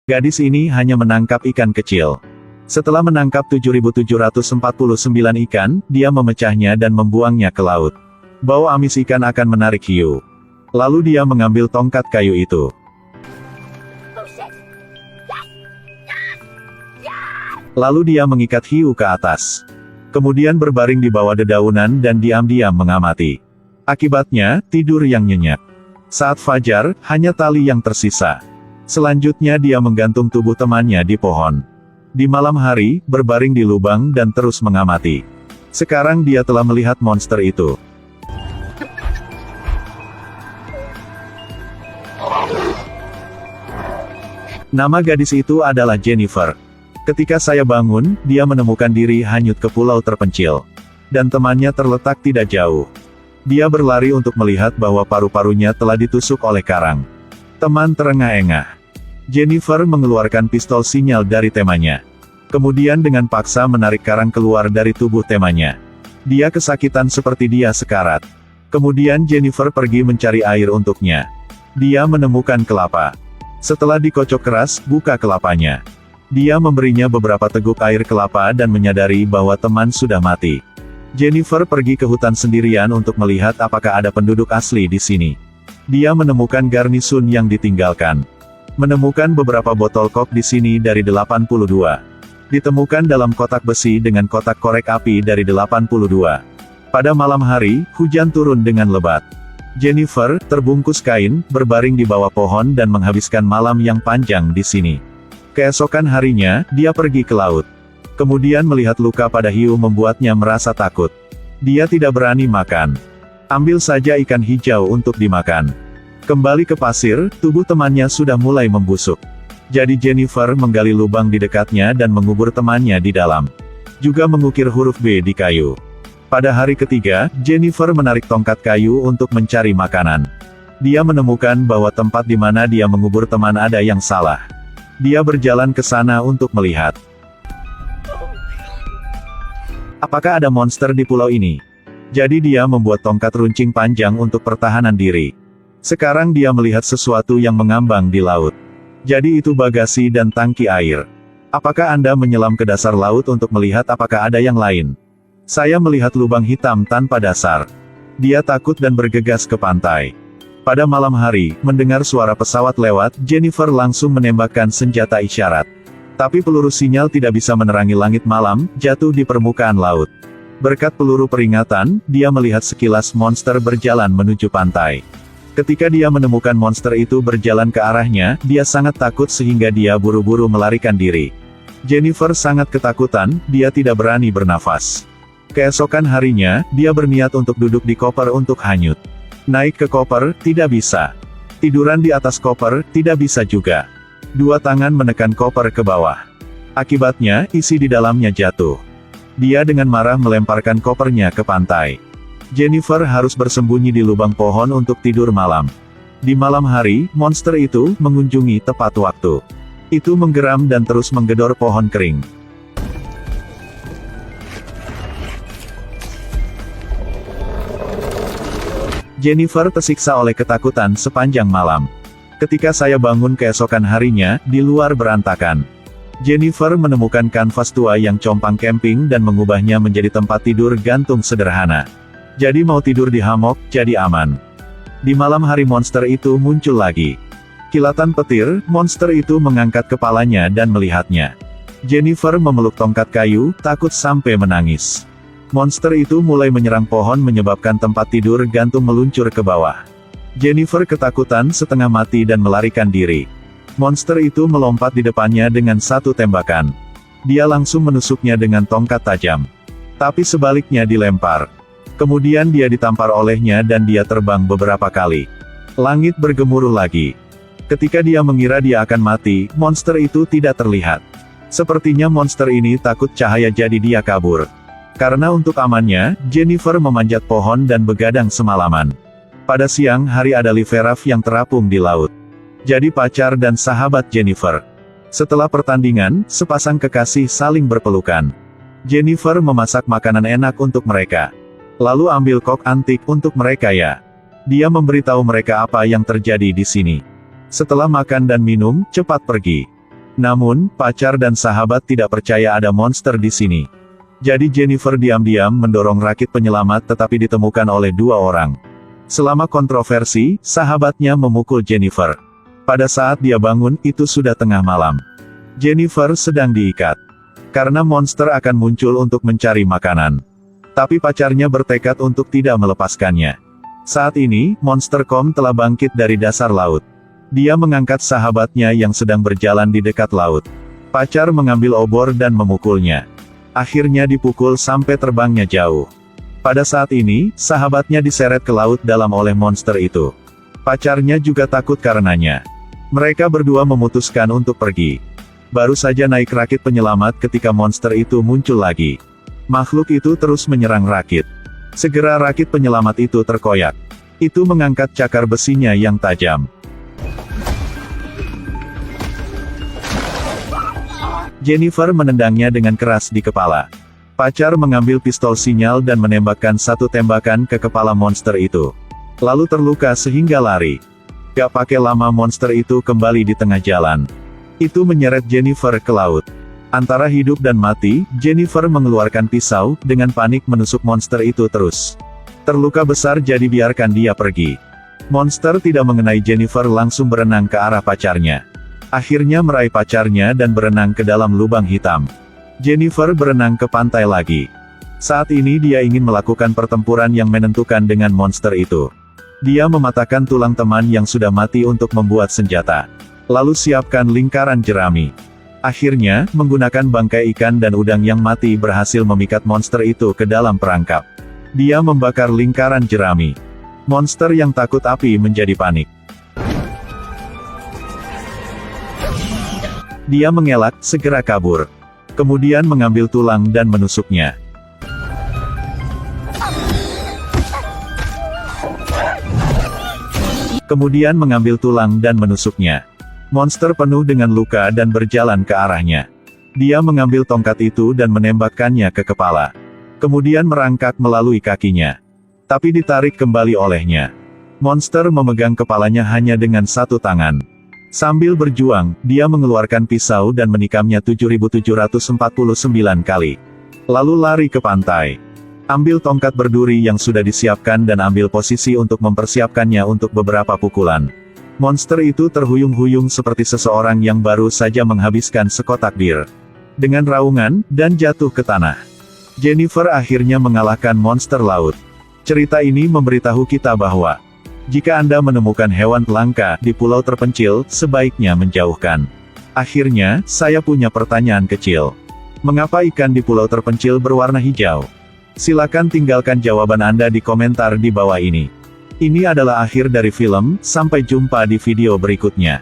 Gadis ini hanya menangkap ikan kecil. Setelah menangkap 7.749 ikan, dia memecahnya dan membuangnya ke laut. Bau amis ikan akan menarik hiu. Lalu dia mengambil tongkat kayu itu. Lalu dia mengikat hiu ke atas. Kemudian berbaring di bawah dedaunan dan diam-diam mengamati. Akibatnya, tidur yang nyenyak. Saat fajar, hanya tali yang tersisa. Selanjutnya dia menggantung tubuh temannya di pohon. Di malam hari, berbaring di lubang dan terus mengamati. Sekarang dia telah melihat monster itu. Nama gadis itu adalah Jennifer. Ketika saya bangun, dia menemukan diri hanyut ke pulau terpencil. Dan temannya terletak tidak jauh. Dia berlari untuk melihat bahwa paru-parunya telah ditusuk oleh karang. Teman terengah-engah. Jennifer mengeluarkan pistol sinyal dari temanya. Kemudian dengan paksa menarik karang keluar dari tubuh temanya. Dia kesakitan seperti dia sekarat. Kemudian Jennifer pergi mencari air untuknya. Dia menemukan kelapa. Setelah dikocok keras, buka kelapanya. Dia memberinya beberapa teguk air kelapa dan menyadari bahwa teman sudah mati. Jennifer pergi ke hutan sendirian untuk melihat apakah ada penduduk asli di sini. Dia menemukan garnisun yang ditinggalkan. Menemukan beberapa botol kok di sini dari 82. Ditemukan dalam kotak besi dengan kotak korek api dari 82. Pada malam hari, hujan turun dengan lebat. Jennifer, terbungkus kain, berbaring di bawah pohon dan menghabiskan malam yang panjang di sini. Keesokan harinya, dia pergi ke laut. Kemudian melihat luka pada hiu membuatnya merasa takut. Dia tidak berani makan. Ambil saja ikan hijau untuk dimakan. Kembali ke pasir, tubuh temannya sudah mulai membusuk. Jadi Jennifer menggali lubang di dekatnya dan mengubur temannya di dalam. Juga mengukir huruf B di kayu. Pada hari ketiga, Jennifer menarik tongkat kayu untuk mencari makanan. Dia menemukan bahwa tempat di mana dia mengubur teman ada yang salah. Dia berjalan ke sana untuk melihat. Apakah ada monster di pulau ini? Jadi dia membuat tongkat runcing panjang untuk pertahanan diri. Sekarang dia melihat sesuatu yang mengambang di laut. Jadi itu bagasi dan tangki air. Apakah Anda menyelam ke dasar laut untuk melihat apakah ada yang lain? Saya melihat lubang hitam tanpa dasar. Dia takut dan bergegas ke pantai. Pada malam hari, mendengar suara pesawat lewat, Jennifer langsung menembakkan senjata isyarat. Tapi peluru sinyal tidak bisa menerangi langit malam, jatuh di permukaan laut. Berkat peluru peringatan, dia melihat sekilas monster berjalan menuju pantai. Ketika dia menemukan monster itu berjalan ke arahnya, dia sangat takut sehingga dia buru-buru melarikan diri. Jennifer sangat ketakutan, dia tidak berani bernafas. Keesokan harinya, dia berniat untuk duduk di koper untuk hanyut. Naik ke koper, tidak bisa. Tiduran di atas koper, tidak bisa juga. Dua tangan menekan koper ke bawah. Akibatnya, isi di dalamnya jatuh. Dia dengan marah melemparkan kopernya ke pantai. Jennifer harus bersembunyi di lubang pohon untuk tidur malam. Di malam hari, monster itu mengunjungi tepat waktu. Itu menggeram dan terus menggedor pohon kering. Jennifer tersiksa oleh ketakutan sepanjang malam. Ketika saya bangun keesokan harinya, di luar berantakan. Jennifer menemukan kanvas tua yang compang camping dan mengubahnya menjadi tempat tidur gantung sederhana. Jadi mau tidur di hammock, jadi aman. Di malam hari monster itu muncul lagi. Kilatan petir, monster itu mengangkat kepalanya dan melihatnya. Jennifer memeluk tongkat kayu, takut sampai menangis. Monster itu mulai menyerang pohon menyebabkan tempat tidur gantung meluncur ke bawah. Jennifer ketakutan setengah mati dan melarikan diri. Monster itu melompat di depannya dengan satu tembakan. Dia langsung menusuknya dengan tongkat tajam. Tapi sebaliknya dilempar. Kemudian dia ditampar olehnya dan dia terbang beberapa kali. Langit bergemuruh lagi. Ketika dia mengira dia akan mati, monster itu tidak terlihat. Sepertinya monster ini takut cahaya jadi dia kabur. Karena untuk amannya, Jennifer memanjat pohon dan begadang semalaman. Pada siang hari ada Liveraf yang terapung di laut. Jadi pacar dan sahabat Jennifer. Setelah pertandingan, sepasang kekasih saling berpelukan. Jennifer memasak makanan enak untuk mereka. Lalu ambil kok antik untuk mereka ya. Dia memberitahu mereka apa yang terjadi di sini. Setelah makan dan minum, cepat pergi. Namun, pacar dan sahabat tidak percaya ada monster di sini. Jadi Jennifer diam-diam mendorong rakit penyelamat tetapi ditemukan oleh 2 orang. Selama kontroversi, sahabatnya memukul Jennifer. Pada saat dia bangun, itu sudah tengah malam. Jennifer sedang diikat. Karena monster akan muncul untuk mencari makanan. Tapi pacarnya bertekad untuk tidak melepaskannya. Saat ini, monster Kom telah bangkit dari dasar laut. Dia mengangkat sahabatnya yang sedang berjalan di dekat laut. Pacar mengambil obor dan memukulnya. Akhirnya dipukul sampai terbangnya jauh. Pada saat ini, sahabatnya diseret ke laut dalam oleh monster itu. Pacarnya juga takut karenanya. Mereka berdua memutuskan untuk pergi. Baru saja naik rakit penyelamat ketika monster itu muncul lagi. Makhluk itu terus menyerang rakit. Segera rakit penyelamat itu terkoyak. Itu mengangkat cakar besinya yang tajam. Jennifer menendangnya dengan keras di kepala. Pacar mengambil pistol sinyal dan menembakkan 1 tembakan ke kepala monster itu. Lalu terluka sehingga lari. Gak pakai lama monster itu kembali di tengah jalan. Itu menyeret Jennifer ke laut. Antara hidup dan mati, Jennifer mengeluarkan pisau, dengan panik menusuk monster itu terus. Terluka besar jadi biarkan dia pergi. Monster tidak mengenai Jennifer langsung berenang ke arah pacarnya. Akhirnya meraih pacarnya dan berenang ke dalam lubang hitam. Jennifer berenang ke pantai lagi. Saat ini dia ingin melakukan pertempuran yang menentukan dengan monster itu. Dia mematahkan tulang teman yang sudah mati untuk membuat senjata. Lalu siapkan lingkaran jerami. Akhirnya, menggunakan bangkai ikan dan udang yang mati berhasil memikat monster itu ke dalam perangkap. Dia membakar lingkaran jerami. Monster yang takut api menjadi panik. Dia mengelak, segera kabur. Kemudian mengambil tulang dan menusuknya. Kemudian mengambil tulang dan menusuknya. Monster penuh dengan luka dan berjalan ke arahnya. Dia mengambil tongkat itu dan menembakkannya ke kepala. Kemudian merangkak melalui kakinya. Tapi ditarik kembali olehnya. Monster memegang kepalanya hanya dengan 1 tangan. Sambil berjuang, dia mengeluarkan pisau dan menikamnya 7.749 kali. Lalu lari ke pantai. Ambil tongkat berduri yang sudah disiapkan dan ambil posisi untuk mempersiapkannya untuk beberapa pukulan. Monster itu terhuyung-huyung seperti seseorang yang baru saja menghabiskan sekotak bir. Dengan raungan, dan jatuh ke tanah. Jennifer akhirnya mengalahkan monster laut. Cerita ini memberitahu kita bahwa jika Anda menemukan hewan langka di pulau terpencil, sebaiknya menjauhkan. Akhirnya, saya punya pertanyaan kecil. Mengapa ikan di pulau terpencil berwarna hijau? Silakan tinggalkan jawaban Anda di komentar di bawah ini. Ini adalah akhir dari film, sampai jumpa di video berikutnya.